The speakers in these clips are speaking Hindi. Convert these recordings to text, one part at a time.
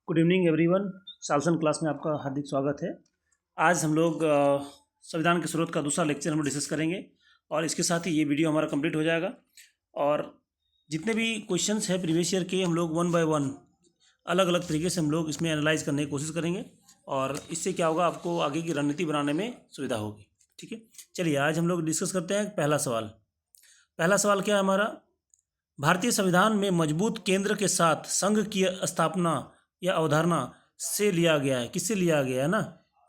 Good evening everyone. सालसन क्लास में आपका हार्दिक स्वागत है। आज हम लोग संविधान के स्रोत का दूसरा लेक्चर हम लोग डिस्कस करेंगे और इसके साथ ही ये वीडियो हमारा कंप्लीट हो जाएगा। और जितने भी क्वेश्चंस हैं प्रीवियस ईयर के हम लोग वन बाय वन अलग अलग तरीके से हम लोग इसमें एनालाइज करने की कोशिश करेंगे और इससे क्या होगा, आपको आगे की रणनीति बनाने में सुविधा होगी। ठीक है, चलिए आज हम लोग डिस्कस करते हैं पहला सवाल। पहला सवाल क्या है हमारा, भारतीय संविधान में मजबूत केंद्र के साथ संघ की स्थापना या अवधारणा से लिया गया है। किससे लिया गया है ना,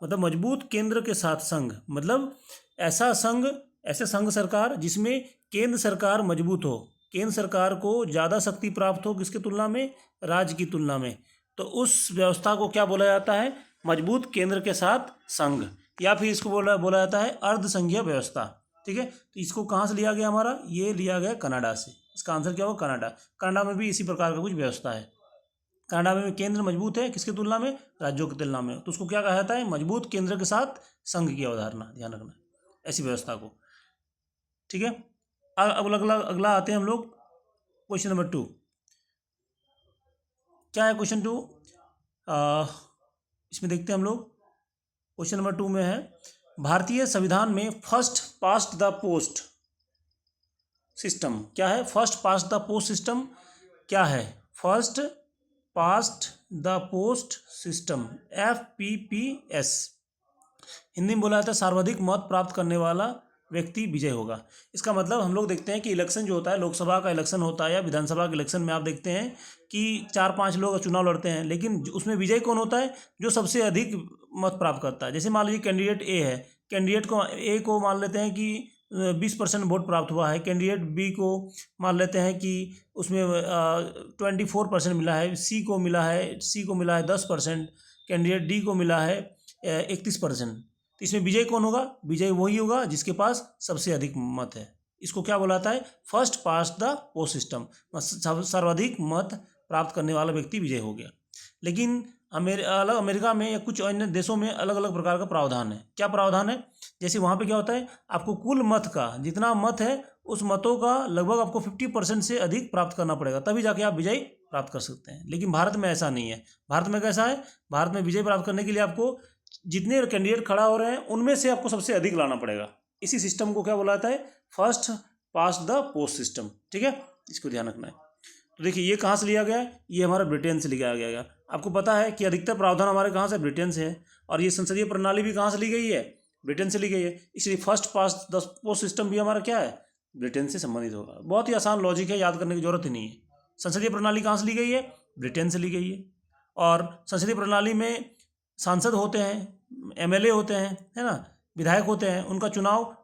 मतलब मजबूत केंद्र के साथ संघ, मतलब ऐसा संघ, ऐसे संघ सरकार जिसमें केंद्र सरकार मजबूत हो, केंद्र सरकार को ज़्यादा शक्ति प्राप्त हो किसकी तुलना में, राज्य की तुलना में। तो उस व्यवस्था को क्या बोला जाता है, मजबूत केंद्र के साथ संघ, या फिर इसको बोला जाता है अर्धसंघीय व्यवस्था। ठीक है, तो इसको कहाँ से लिया गया हमारा, ये लिया गया कनाडा से। इसका आंसर क्या होगा, कनाडा। कनाडा में भी इसी प्रकार का कुछ व्यवस्था है। कनाडा में केंद्र मजबूत है किसकी तुलना में, राज्यों की तुलना में, तो उसको क्या कहा जाता है, मजबूत केंद्र के साथ संघ की अवधारणा। ध्यान रखना ऐसी व्यवस्था को। ठीक है, अब अगला आते हैं हम लोग क्वेश्चन नंबर 2। क्या है क्वेश्चन 2, इसमें देखते हैं हम लोग। क्वेश्चन नंबर 2 में है, भारतीय संविधान में first past the post system क्या है, first past the post system क्या है, first past the post system, FPPS। Hindi में बोला जाता है सर्वाधिक मत प्राप्त करने वाला व्यक्ति विजय होगा। इसका मतलब हम लोग देखते हैं कि इलेक्शन जो होता है, लोकसभा का इलेक्शन होता है या विधानसभा के इलेक्शन में आप देखते हैं कि 4-5 लोग चुनाव लड़ते हैं, लेकिन उसमें विजय कौन होता है, जो सबसे अधिक मत प्राप्त करता है। जैसे मान लीजिए कैंडिडेट ए है, कैंडिडेट को ए को मान लेते हैं कि 20% वोट प्राप्त हुआ है, कैंडिडेट बी को मान लेते हैं कि उसमें 24% मिला है, सी को मिला है 10%, कैंडिडेट डी को मिला है 31%। तो इसमें विजय कौन होगा, विजय वही होगा जिसके पास सबसे अधिक मत है। इसको क्या बुलाता है, first past the post system, सर्वाधिक मत प्राप्त करने वाला व्यक्ति विजय हो गया। लेकिन अमेरिका में या कुछ अन्य देशों में अलग अलग प्रकार का प्रावधान है। क्या प्रावधान है, जैसे वहाँ पे क्या होता है, आपको कुल मत का जितना मत है उस मतों का लगभग आपको 50% से अधिक प्राप्त करना पड़ेगा, तभी जाके आप विजय प्राप्त कर सकते हैं। लेकिन भारत में ऐसा नहीं है। भारत में कैसा है, भारत में विजय प्राप्त करने के लिए आपको जितने कैंडिडेट खड़ा हो रहे हैं उनमें से आपको सबसे अधिक लाना पड़ेगा। इसी सिस्टम को क्या बोला जाता है, first past the post system. ठीक है, इसको ध्यान रखना है। तो देखिए ये कहाँ से लिया गया है, ये हमारा ब्रिटेन से लिया गया। आपको पता है कि अधिकतर प्रावधान हमारे कहाँ से, ब्रिटेन से है, और ये संसदीय प्रणाली भी कहाँ से ली गई है, ब्रिटेन से ली गई है। इसलिए first past the post system भी हमारा क्या है, ब्रिटेन से संबंधित होगा। बहुत ही आसान लॉजिक है, याद करने की जरूरत ही नहीं है। संसदीय प्रणाली कहाँ से ली गई है, ब्रिटेन से ली गई है। और संसदीय प्रणाली में सांसद होते हैं, MLA होते हैं, है ना, विधायक होते हैं, उनका चुनाव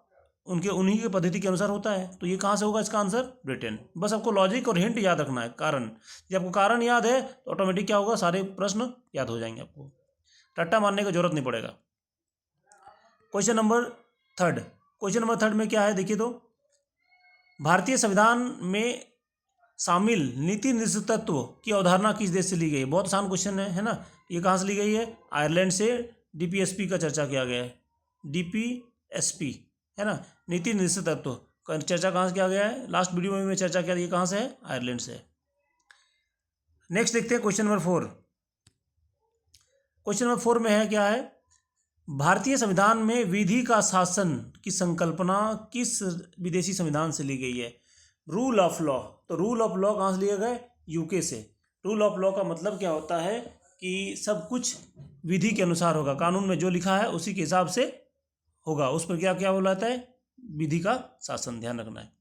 उन्हीं की पद्धति के अनुसार होता है। तो ये कहाँ से होगा, इसका आंसर ब्रिटेन। बस आपको लॉजिक और हिंट याद रखना है, कारण। जब आपको कारण याद है तो ऑटोमेटिक क्या होगा, सारे प्रश्न याद हो जाएंगे, आपको रट्टा मारने की जरूरत नहीं पड़ेगा। क्वेश्चन नंबर 3, क्वेश्चन नंबर 3 में क्या है देखिए, तो भारतीय संविधान में शामिल नीति निर्देशकत्व की अवधारणा किस देश से ली गई है। बहुत आसान क्वेश्चन है ना। ये कहाँ से ली गई है, आयरलैंड से DPSP का चर्चा किया गया है, DPSP है ना, नीति निर्देशक तत्व का चर्चा कहाँ से किया गया है, लास्ट वीडियो में चर्चा किया, ये कहाँ से है, आयरलैंड से। नेक्स्ट देखते हैं क्वेश्चन नंबर 4। क्वेश्चन नंबर 4 में है क्या है, भारतीय संविधान में विधि का शासन की संकल्पना किस विदेशी संविधान से ली गई है। रूल ऑफ लॉ, तो रूल ऑफ लॉ कहाँ से लिया गया, UK से। रूल ऑफ लॉ का मतलब क्या होता है कि सब कुछ विधि के अनुसार होगा, कानून में जो लिखा है उसी के हिसाब से होगा, उस पर क्या क्या बुलाता है, विधि का शासन। ध्यान रखना है।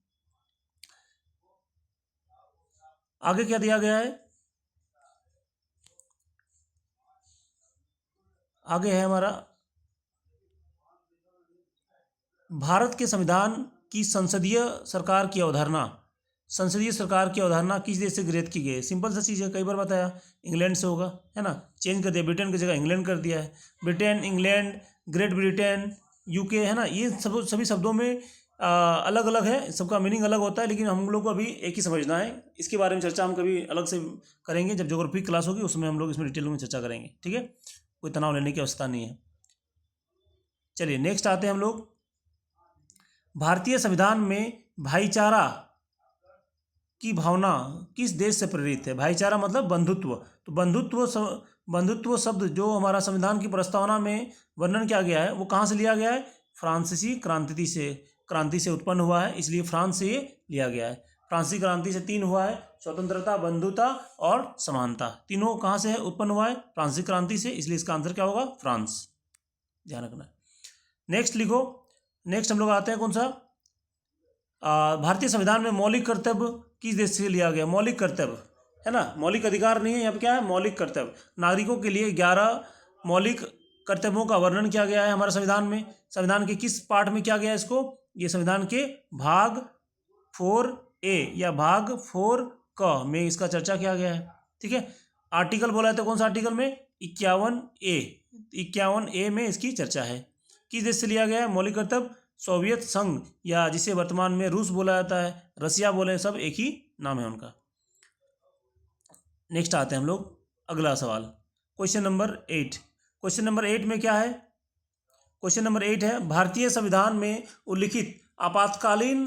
आगे क्या दिया गया है, आगे है हमारा, भारत के संविधान की संसदीय सरकार की अवधारणा, संसदीय सरकार की अवधारणा किस देश से गृहीत की गई है। सिंपल सा चीज़ है, कई बार बताया, इंग्लैंड से होगा, है ना, चेंज कर दिया, ब्रिटेन की जगह इंग्लैंड कर दिया है। Britain, England, great Britain, UK, है ना, ये सभी शब्दों में अलग अलग है, सबका मीनिंग अलग होता है, लेकिन हम लोग को अभी एक ही समझना है। इसके बारे में चर्चा हम कभी अलग से करेंगे, जब ज्योग्राफी क्लास होगी उसमें हम लोग इसमें डिटेल में चर्चा करेंगे। ठीक है, कोई तनाव लेने की आवश्यकता नहीं है। चलिए नेक्स्ट आते हैं हम लोग, भारतीय संविधान में भाईचारा की भावना किस देश से प्रेरित है। भाईचारा मतलब बंधुत्व, तो बंधुत्व शब्द जो हमारा संविधान की प्रस्तावना में वर्णन किया गया है वो कहाँ से लिया गया है? फ्रांसीसी क्रांति से उत्पन्न हुआ है, इसलिए फ्रांस से ये लिया गया है। फ्रांसीसी क्रांति से 3 हुआ है, स्वतंत्रता, बंधुता और समानता। तीनों कहाँ से है उत्पन्न हुआ है? फ्रांसीसी क्रांति से, इसलिए इसका आंसर क्या होगा? फ्रांस। ध्यान रखना है। नेक्स्ट लिखो। नेक्स्ट हम लोग आते हैं कौन सा? भारतीय संविधान में मौलिक कर्तव्य किस देश से लिया गया? मौलिक कर्तव्य है ना, मौलिक अधिकार नहीं है यहाँ पे, क्या है? मौलिक कर्तव्य। नागरिकों के लिए 11 मौलिक कर्तव्यों का वर्णन किया गया है हमारे संविधान में। संविधान के किस पार्ट में किया गया है इसको? ये संविधान के भाग 4A या भाग 4 में इसका चर्चा किया गया है। ठीक है, आर्टिकल बोला है तो कौन सा आर्टिकल में? 51A में इसकी चर्चा है। किस देश से लिया गया है मौलिक कर्तव्य? सोवियत संघ, या जिसे वर्तमान में रूस बोला जाता है, रसिया बोले, सब एक ही नाम है उनका। नेक्स्ट आते हैं हम लोग अगला सवाल, क्वेश्चन नंबर 8। क्वेश्चन नंबर 8 में क्या है? क्वेश्चन नंबर 8 है, भारतीय संविधान में उल्लिखित आपातकालीन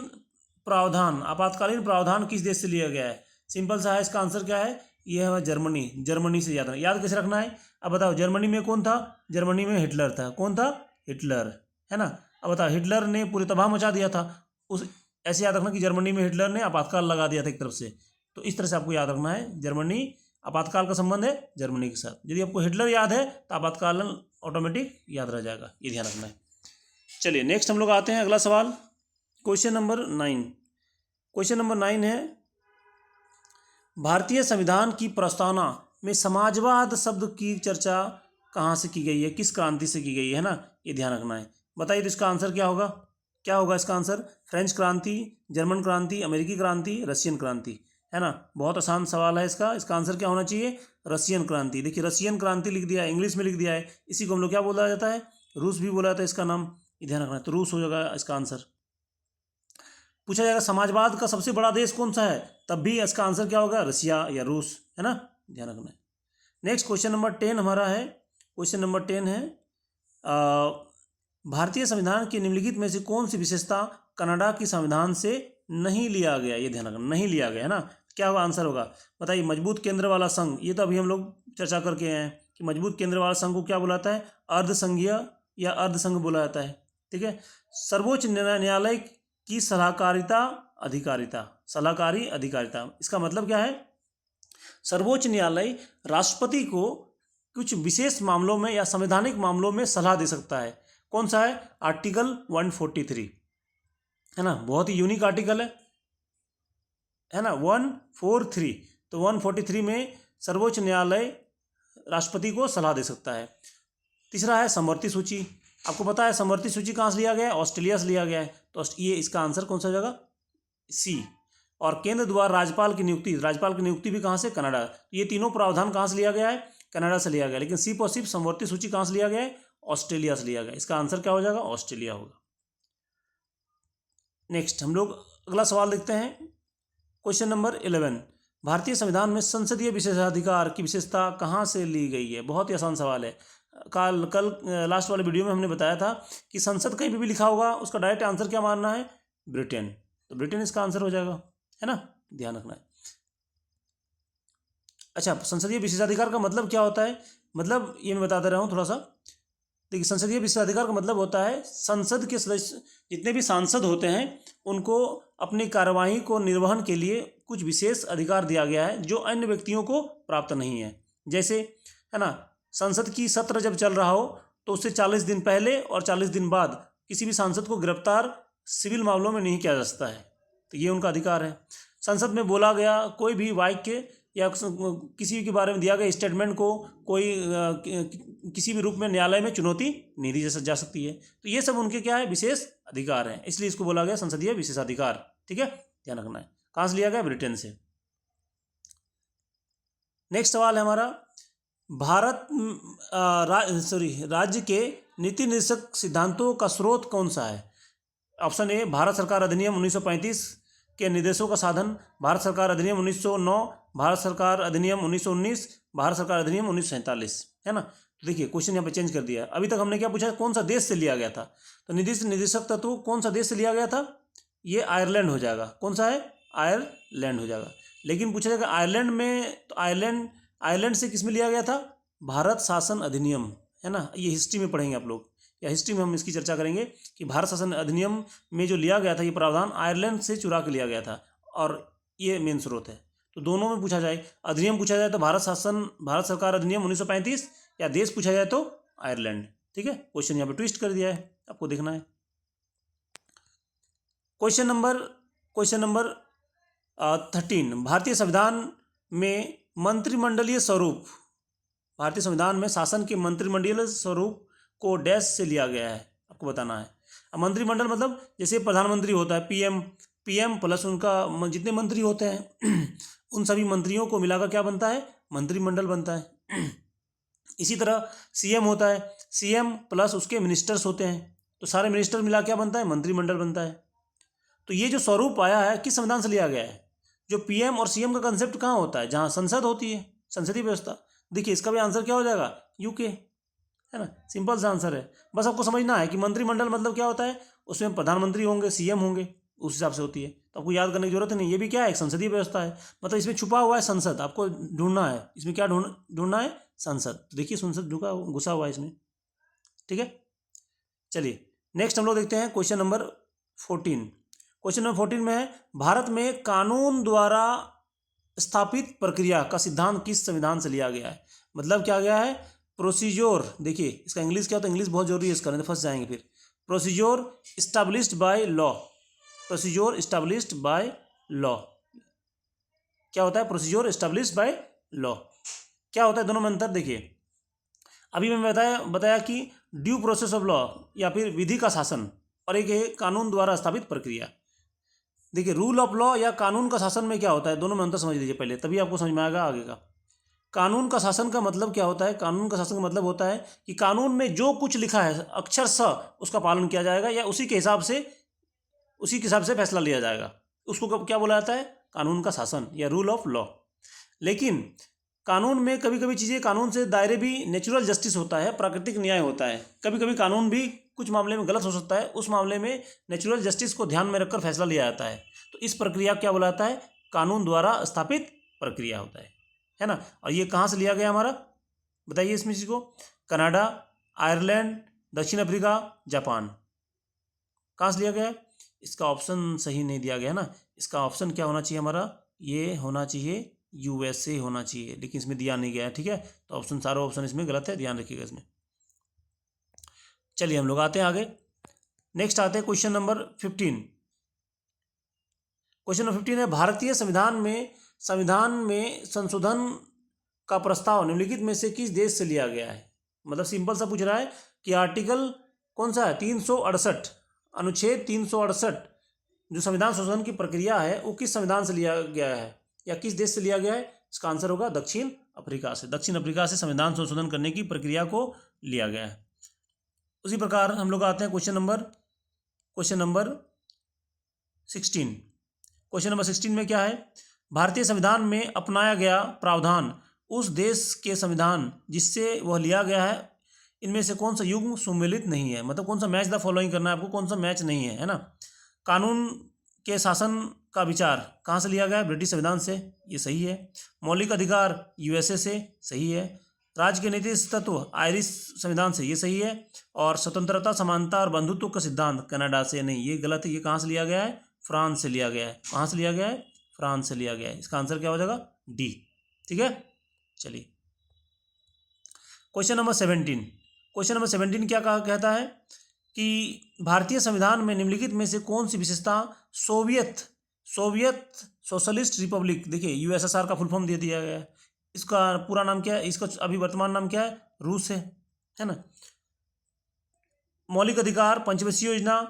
प्रावधान किस देश से लिया गया है? सिंपल सा है, इसका आंसर क्या है? यह है जर्मनी। जर्मनी से याद कैसे रखना है? अब बताओ, जर्मनी में कौन था? जर्मनी में हिटलर था। कौन था? हिटलर, है ना। अब बताओ, हिटलर ने पूरी तबाह मचा दिया था। ऐसे याद रखना कि जर्मनी में हिटलर ने आपातकाल लगा दिया था एक तरफ से। तो इस तरह से आपको याद रखना है, जर्मनी, आपातकाल का संबंध है जर्मनी के साथ। यदि आपको हिटलर याद है तो आपातकाल ऑटोमेटिक याद रह जाएगा, ये ध्यान रखना है। चलिए नेक्स्ट हम लोग आते हैं अगला सवाल, क्वेश्चन नंबर 9। क्वेश्चन नंबर 9 है, भारतीय संविधान की प्रस्तावना में समाजवाद शब्द की चर्चा कहाँ से की गई है? किस क्रांति से की गई है ना, ये ध्यान रखना है। बताइए तो इसका आंसर क्या होगा? क्या होगा इसका आंसर? फ्रेंच क्रांति, जर्मन क्रांति, अमेरिकी क्रांति, रशियन क्रांति, है ना। बहुत आसान सवाल है इसका। इसका आंसर क्या होना चाहिए? रशियन क्रांति। देखिए, रशियन क्रांति लिख दिया है, इंग्लिश में लिख दिया है, इसी को हम लोग क्या बोला जाता है? रूस भी बोला जाता है इसका नाम, ये ध्यान रखना है। तो रूस हो जाएगा इसका आंसर। पूछा जाएगा समाजवाद का सबसे बड़ा देश कौन सा है, तब भी इसका आंसर क्या होगा? रशिया या रूस, है ना, ध्यान रखना है। नेक्स्ट क्वेश्चन नंबर 10 हमारा है। क्वेश्चन नंबर 10 है, भारतीय संविधान की निम्नलिखित में से कौन सी विशेषता कनाडा की संविधान से नहीं लिया गया? ये ध्यान रखना, नहीं लिया गया, है ना। क्या होगा आंसर होगा? बताइए। मजबूत केंद्र वाला संघ, ये तो अभी हम लोग चर्चा करके आए हैं कि मजबूत केंद्र वाला संघ को क्या बुलाता है? अर्धसंघीय या अर्धसंघ बोला जाता है। ठीक है। सर्वोच्च न्यायालय की सलाहकारी अधिकारिता, इसका मतलब क्या है? सर्वोच्च न्यायालय राष्ट्रपति को कुछ विशेष मामलों में या संवैधानिक मामलों में सलाह दे सकता है। कौन सा है? आर्टिकल 143, है ना, बहुत ही यूनिक आर्टिकल है ना, 143। तो 143 में सर्वोच्च न्यायालय राष्ट्रपति को सलाह दे सकता है। तीसरा है समवर्ती सूची। आपको पता है समवर्ती सूची कहाँ से लिया गया है? ऑस्ट्रेलिया से लिया गया है। तो ये इसका आंसर कौन सा हो जाएगा? सी। और केंद्र द्वारा राज्यपाल की नियुक्ति भी कहाँ से? कनाडा। ये तीनों प्रावधान कहाँ से लिया गया है? कनाडा से लिया गया। लेकिन सिर्फ और सिर्फ समवर्ती सूची कहाँ से लिया गया है? ऑस्ट्रेलिया से लिया गया। इसका आंसर क्या हो जाएगा? ऑस्ट्रेलिया होगा। नेक्स्ट हम लोग अगला सवाल देखते हैं, क्वेश्चन नंबर 11। भारतीय संविधान में संसदीय विशेषाधिकार की विशेषता कहाँ से ली गई है? बहुत ही आसान सवाल है। कल लास्ट वाले वीडियो में हमने बताया था कि संसद कहीं भी लिखा होगा उसका डायरेक्ट आंसर क्या मानना है? ब्रिटेन। तो ब्रिटेन इसका आंसर हो जाएगा, है ना, ध्यान रखना है। अच्छा, संसदीय विशेषाधिकार का मतलब क्या होता है? मतलब ये मैं बता दे रहा हूँ थोड़ा सा। देखिए, संसदीय विशेषाधिकार का मतलब होता है संसद के सदस्य, जितने भी सांसद होते हैं, उनको अपनी कार्यवाही को निर्वहन के लिए कुछ विशेष अधिकार दिया गया है जो अन्य व्यक्तियों को प्राप्त नहीं है। जैसे, है ना, संसद की सत्र जब चल रहा हो तो उससे 40 दिन पहले और 40 दिन बाद किसी भी सांसद को गिरफ्तार सिविल मामलों में नहीं किया जा सकता है। तो ये उनका अधिकार है। संसद में बोला गया कोई भी वाक्य या किसी के बारे में दिया गया स्टेटमेंट को कोई किसी भी रूप में न्यायालय में चुनौती नहीं दी जा सकती है। तो ये सब उनके क्या है? विशेष अधिकार हैं, इसलिए इसको बोला गया संसदीय विशेषाधिकार। ठीक है, ध्यान रखना है। कहाँ से लिया गया? ब्रिटेन से। नेक्स्ट सवाल है हमारा, राज्य के नीति निर्देशक सिद्धांतों का स्रोत कौन सा है? ऑप्शन ए, भारत सरकार अधिनियम 1935 के निर्देशों का साधन, भारत सरकार अधिनियम 1909, भारत सरकार अधिनियम 1919, भारत सरकार अधिनियम 1947, है ना। तो देखिए, क्वेश्चन यहाँ पे चेंज कर दिया है। अभी तक हमने क्या पूछा? कौन सा देश से लिया गया था? तो निर्देशक तत्व कौन सा देश से लिया गया था? ये आयरलैंड हो जाएगा। कौन सा है? आयरलैंड हो जाएगा। लेकिन पूछा जाएगा आयरलैंड में, तो आयरलैंड से किस में लिया गया था? भारत शासन अधिनियम, है ना, ये हिस्ट्री में पढ़ेंगे आप लोग, या हिस्ट्री में हम इसकी चर्चा करेंगे कि भारत शासन अधिनियम में जो लिया गया था ये प्रावधान आयरलैंड से चुरा के लिया गया था, और ये मेन स्रोत है। तो दोनों में पूछा जाए, अधिनियम पूछा जाए तो भारत सरकार अधिनियम 1935, या देश पूछा जाए तो आयरलैंड। ठीक है, क्वेश्चन यहाँ पे ट्विस्ट कर दिया है, आपको देखना है। क्वेश्चन नंबर 13, भारतीय संविधान में मंत्रिमंडलीय स्वरूप, भारतीय संविधान में शासन के मंत्रिमंडलीय स्वरूप को डैश से लिया गया है, आपको बताना है। अब मंत्रिमंडल मतलब जैसे प्रधानमंत्री होता है, पीएम प्लस उनका जितने मंत्री होते हैं उन सभी मंत्रियों को मिलाकर क्या बनता है, मंत्रिमंडल बनता है। इसी तरह सीएम होता है, सीएम प्लस उसके मिनिस्टर्स होते हैं, तो सारे मिनिस्टर मिला क्या बनता है, मंत्रिमंडल बनता है। तो ये जो स्वरूप आया है किस संविधान से लिया गया है, जो पीएम और सीएम का कंसेप्ट कहाँ होता है, जहाँ संसद होती है, संसदीय व्यवस्था। देखिए इसका भी आंसर क्या हो जाएगा, यूके, है ना, सिंपल सा आंसर है। बस आपको समझना है कि मंत्रिमंडल मतलब क्या होता है, उसमें प्रधानमंत्री होंगे, सीएम होंगे, उस हिसाब से होती है, तो आपको याद करने की जरूरत नहीं। ये भी क्या है, एक संसदीय व्यवस्था है, मतलब इसमें छुपा हुआ है संसद, आपको ढूंढना है इसमें क्या ढूंढना है, संसद। तो देखिए संसद घुसा हुआ है इसमें। ठीक है, चलिए नेक्स्ट हम लोग देखते हैं क्वेश्चन नंबर 14। क्वेश्चन नंबर 14 में है, भारत में कानून द्वारा स्थापित प्रक्रिया का सिद्धांत किस संविधान से लिया गया है। मतलब क्या गया है, प्रोसीजर। देखिए इसका इंग्लिश क्या होता है, इंग्लिश बहुत जरूरी है इसका, नहीं तो फंस जाएंगे फिर। Procedure established by law, procedure established by law क्या होता है, प्रोसीजर इस्टेब्लिश्ड बाय लॉ क्या होता है, दोनों में अंतर देखिए। अभी मैं बताया कि ड्यू प्रोसेस ऑफ लॉ या फिर विधि का शासन, और एक है कानून द्वारा स्थापित प्रक्रिया। देखिए रूल ऑफ लॉ या कानून का शासन में क्या होता है, दोनों में अंतर समझ लीजिए पहले, तभी आपको समझ में आएगा आगे का। कानून का शासन का मतलब क्या होता है, कानून का शासन का मतलब होता है कि कानून में जो कुछ लिखा है अक्षरशः उसका पालन किया जाएगा, या उसी के हिसाब से फैसला लिया जाएगा, उसको क्या बोला जाता है, कानून का शासन या रूल ऑफ लॉ। लेकिन कानून में कभी कभी चीज़ें, कानून से दायरे भी नेचुरल जस्टिस होता है, प्राकृतिक न्याय होता है। कभी कभी कानून भी कुछ मामले में गलत हो सकता है, उस मामले में नेचुरल जस्टिस को ध्यान में रखकर फैसला लिया जाता है। तो इस प्रक्रिया क्या बोला जाता है, कानून द्वारा स्थापित प्रक्रिया होता है ना। और ये कहाँ से लिया गया हमारा, बताइए इसमें चीज़ को, कनाडा, आयरलैंड, दक्षिण अफ्रीका, जापान, कहाँ से लिया गया है। इसका ऑप्शन सही नहीं दिया गया ना, इसका ऑप्शन क्या होना चाहिए हमारा, ये होना चाहिए यूएसए होना चाहिए, लेकिन इसमें दिया नहीं गया है। ठीक है, तो ऑप्शन, सारे ऑप्शन इसमें गलत है, ध्यान रखिएगा इसमें। चलिए हम लोग आते हैं आगे, नेक्स्ट आते हैं क्वेश्चन नंबर 15। क्वेश्चन नंबर 15 है, भारतीय संविधान में संशोधन का प्रस्ताव निम्नलिखित में से किस देश से लिया गया है। मतलब सिंपल सा पूछ रहा है कि आर्टिकल कौन सा है, 368, अनुच्छेद 368 जो संविधान संशोधन की प्रक्रिया है वो किस संविधान से लिया गया है या किस देश से लिया गया है। इसका आंसर होगा दक्षिण अफ्रीका से। दक्षिण अफ्रीका से संविधान संशोधन करने की प्रक्रिया को लिया गया है। उसी प्रकार हम लोग आते हैं क्वेश्चन नंबर 16। क्वेश्चन नंबर 16 में क्या है, भारतीय संविधान में अपनाया गया प्रावधान उस देश के संविधान जिससे वह लिया गया है इनमें से कौन सा युग्म सुमेलित नहीं है। मतलब कौन सा मैच द फॉलोइंग करना है आपको, कौन सा मैच नहीं है, है ना। कानून के शासन का विचार कहाँ से लिया गया है, ब्रिटिश संविधान से, ये सही है। मौलिक अधिकार यूएसए से, सही है। राज्य के नीति तत्व आयरिश संविधान से, ये सही है। और स्वतंत्रता, समानता और बंधुत्व का सिद्धांत कनाडा से, नहीं ये गलत है। ये कहाँ से लिया गया है, फ्रांस से लिया गया है। कहाँ से लिया गया है, फ्रांस से लिया गया है। इसका आंसर क्या हो जाएगा, डी। ठीक है, चलिए क्वेश्चन नंबर 17। क्वेश्चन नंबर 17 क्या कहता है कि भारतीय संविधान में निम्नलिखित में से कौन सी विशेषता सोवियत सोशलिस्ट रिपब्लिक, देखिए यूएसएसआर का फुल फॉर्म दे दिया गया है। इसका पूरा नाम क्या है, इसका अभी वर्तमान नाम क्या है, रूस है ना। मौलिक अधिकार, पंचवर्षीय योजना,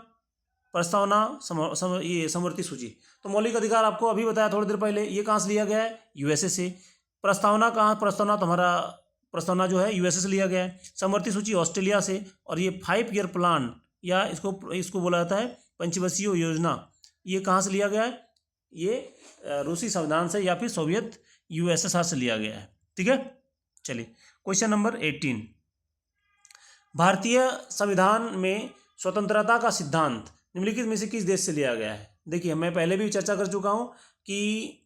प्रस्तावना, ये समवर्ती सूची। तो मौलिक अधिकार आपको अभी बताया थोड़ी देर पहले, ये कहाँ से लिया गया है, यूएसए से। प्रस्तावना कहाँ, प्रस्तावना तो हमारा प्रस्तावना जो है यूएसए से लिया गया है। समवर्ती सूची ऑस्ट्रेलिया से। और ये 5 ईयर प्लान या इसको बोला जाता है पंचवर्षीय योजना, ये कहाँ से लिया गया है, ये रूसी संविधान से या फिर सोवियत यूएसएसआर से लिया गया है। ठीक है, चलिए क्वेश्चन नंबर 18। भारतीय संविधान में स्वतंत्रता का सिद्धांत निम्नलिखित में से किस देश से लिया गया है। देखिए मैं पहले भी चर्चा कर चुका हूँ कि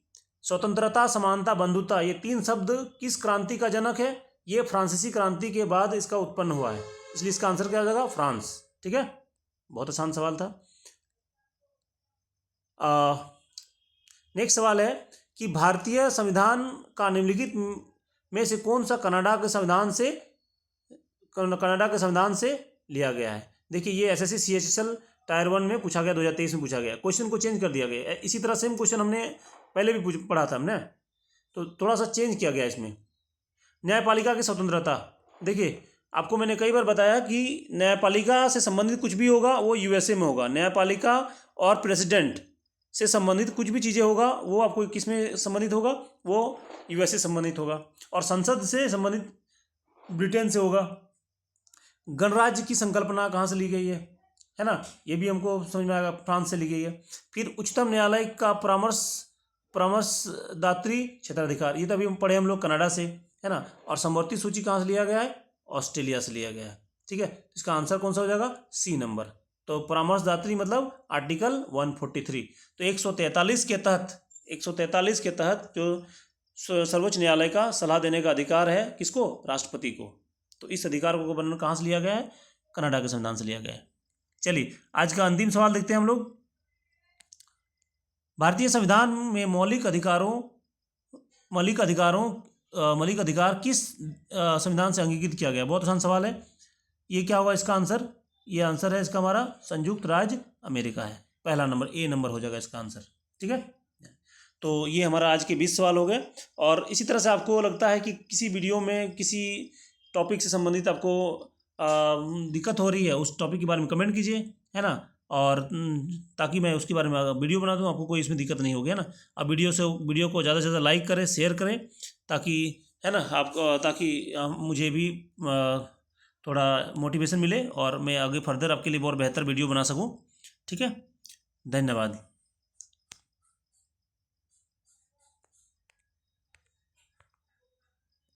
स्वतंत्रता, समानता, बंधुता, ये 3 शब्द किस क्रांति का जनक है, ये फ्रांसीसी क्रांति के बाद इसका उत्पन्न हुआ है, इसलिए इसका आंसर क्या हो जाएगा? फ्रांस। ठीक है, बहुत आसान सवाल था। नेक्स्ट सवाल है कि भारतीय संविधान का निम्नलिखित में से कौन सा कनाडा के संविधान से लिया गया है? देखिए ये एसएससी सीएचएसएल टायर 1 में पूछा गया, 2023 में पूछा गया। क्वेश्चन को चेंज कर दिया गया। इसी तरह सेम क्वेश्चन हमने पहले भी पढ़ा था हमने, तो थोड़ा सा चेंज किया गया इसमें। न्यायपालिका की स्वतंत्रता, देखिए आपको मैंने कई बार बताया कि न्यायपालिका से संबंधित कुछ भी होगा वो यूएसए में होगा। न्यायपालिका और प्रेसिडेंट से संबंधित कुछ भी चीज़ें होगा वो आपको किस में संबंधित होगा? वो यूएसए संबंधित होगा। और संसद से संबंधित ब्रिटेन से होगा। गणराज्य की संकल्पना कहाँ से ली गई है ना? ये भी हमको समझ में आएगा, फ्रांस से ली गई है। फिर उच्चतम न्यायालय का परामर्शदात्री क्षेत्राधिकार, ये तो अभी हम पढ़े हम लोग कनाडा से, है ना। और समवर्ती सूची कहाँ से लिया गया है? ऑस्ट्रेलिया से लिया गया है। ठीक है, इसका आंसर कौन सा हो जाएगा? C number. तो परामर्शदात्री मतलब आर्टिकल 143। तो 143 के तहत जो सर्वोच्च न्यायालय का सलाह देने का अधिकार है किसको? राष्ट्रपति को। तो इस अधिकार को वर्णन कहाँ से लिया गया है? कनाडा के संविधान से लिया गया है। चलिए आज का अंतिम सवाल देखते हैं हम लोग। भारतीय संविधान में मौलिक अधिकार किस संविधान से अंगीकृत किया गया? बहुत आसान सवाल है। ये क्या होगा इसका आंसर? ये आंसर है इसका हमारा संयुक्त राज्य अमेरिका है। पहला नंबर, ए नंबर हो जाएगा इसका आंसर। ठीक है, तो ये हमारा आज के 20 सवाल हो गए। और इसी तरह से आपको लगता है कि किसी वीडियो में किसी टॉपिक से संबंधित आपको दिक्कत हो रही है, उस टॉपिक के बारे में कमेंट कीजिए, है ना। और ताकि मैं उसके बारे में वीडियो बना दूँ, आपको कोई इसमें दिक्कत नहीं होगी, है ना। अब वीडियो को ज़्यादा से ज़्यादा लाइक करें, शेयर करें, ताकि, है ना, ताकि मुझे भी थोड़ा मोटिवेशन मिले और मैं आगे फर्दर आपके लिए और बेहतर वीडियो बना सकूँ। ठीक है, धन्यवाद।